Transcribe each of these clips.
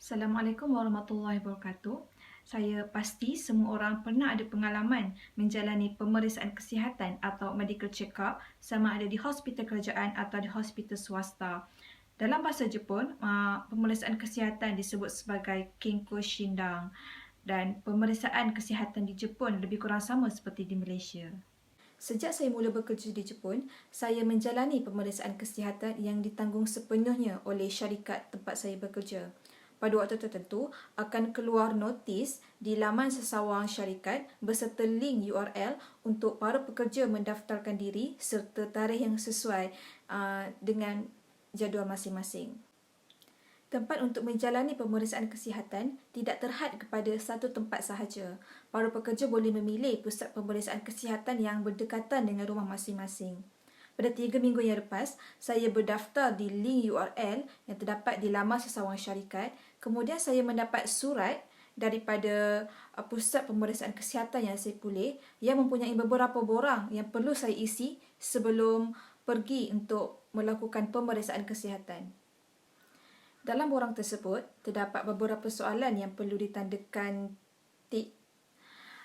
Assalamualaikum warahmatullahi wabarakatuh. Saya pasti semua orang pernah ada pengalaman menjalani pemeriksaan kesihatan atau medical check-up sama ada di hospital kerajaan atau di hospital swasta. Dalam bahasa Jepun, pemeriksaan kesihatan disebut sebagai Kenko Shindang dan pemeriksaan kesihatan di Jepun lebih kurang sama seperti di Malaysia. Sejak saya mula bekerja di Jepun, saya menjalani pemeriksaan kesihatan yang ditanggung sepenuhnya oleh syarikat tempat saya bekerja. Pada waktu tertentu, akan keluar notis di laman sesawang syarikat beserta link URL untuk para pekerja mendaftarkan diri serta tarikh yang sesuai dengan jadual masing-masing. Tempat untuk menjalani pemeriksaan kesihatan tidak terhad kepada satu tempat sahaja. Para pekerja boleh memilih pusat pemeriksaan kesihatan yang berdekatan dengan rumah masing-masing. Pada 3 minggu yang lepas, saya berdaftar di link URL yang terdapat di laman sesawang syarikat. Kemudian saya mendapat surat daripada pusat pemeriksaan kesihatan yang saya pilih yang mempunyai beberapa borang yang perlu saya isi sebelum pergi untuk melakukan pemeriksaan kesihatan. Dalam borang tersebut, terdapat beberapa soalan yang perlu ditandakan tik.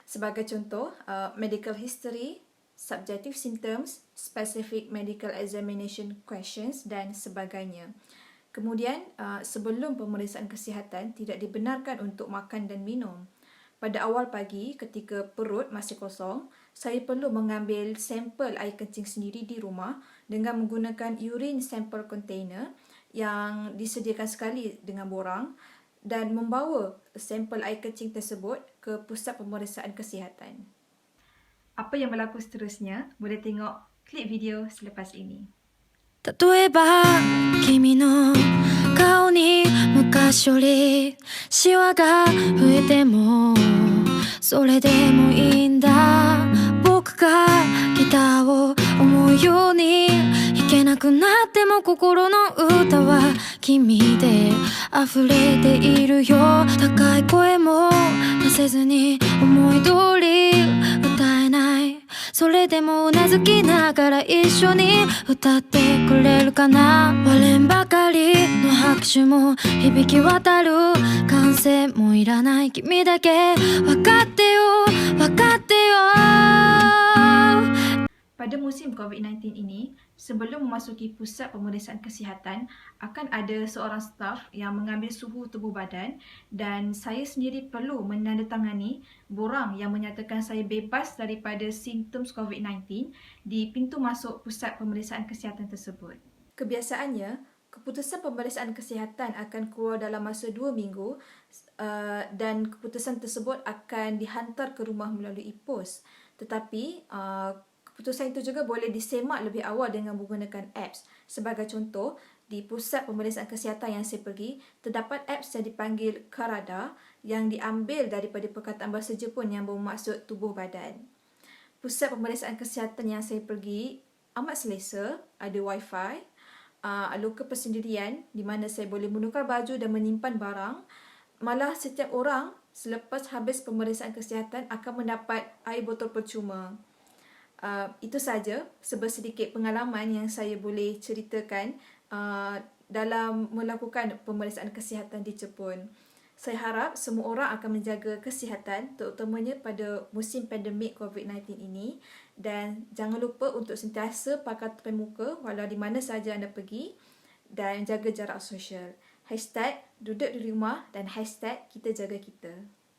Sebagai contoh, medical history, subjective symptoms, specific medical examination questions dan sebagainya. Kemudian, sebelum pemeriksaan kesihatan, tidak dibenarkan untuk makan dan minum. Pada awal pagi, ketika perut masih kosong, saya perlu mengambil sampel air kencing sendiri di rumah dengan menggunakan urine sample container yang disediakan sekali dengan borang dan membawa sampel air kencing tersebut ke pusat pemeriksaan kesihatan. Apa yang berlaku seterusnya? Boleh tengok klip video selepas ini. 例えば君の顔に昔よりシワが増えてもそれでもいいんだ僕がギターを思うように弾けなくなっても心の歌は君で溢れているよ高い声も出せずに思い通り歌えないそれでもうなずきながら一緒に歌ってくれるかな割れんばかりの拍手も響き渡る歓声もいらない君だけ分かってよ分かってよ Pada musim COVID-19 ini, sebelum memasuki pusat pemeriksaan kesihatan, akan ada seorang staf yang mengambil suhu tubuh badan dan saya sendiri perlu menandatangani borang yang menyatakan saya bebas daripada simptom COVID-19 di pintu masuk pusat pemeriksaan kesihatan tersebut. Kebiasaannya, keputusan pemeriksaan kesihatan akan keluar dalam masa 2 minggu dan keputusan tersebut akan dihantar ke rumah melalui pos. Tetapi, keputusan itu juga boleh disemak lebih awal dengan menggunakan apps. Sebagai contoh, di pusat pemeriksaan kesihatan yang saya pergi, terdapat apps yang dipanggil Karada yang diambil daripada perkataan bahasa Jepun yang bermaksud tubuh badan. Pusat pemeriksaan kesihatan yang saya pergi amat selesa, ada wifi, loka persendirian di mana saya boleh menukar baju dan menyimpan barang. Malah setiap orang selepas habis pemeriksaan kesihatan akan mendapat air botol percuma. Itu saja sedikit pengalaman yang saya boleh ceritakan dalam melakukan pemeriksaan kesihatan di Jepun. Saya harap semua orang akan menjaga kesihatan terutamanya pada musim pandemik COVID-19 ini dan jangan lupa untuk sentiasa pakai tutup muka walau di mana sahaja anda pergi dan jaga jarak sosial. #duduk di rumah dan #kita jaga kita.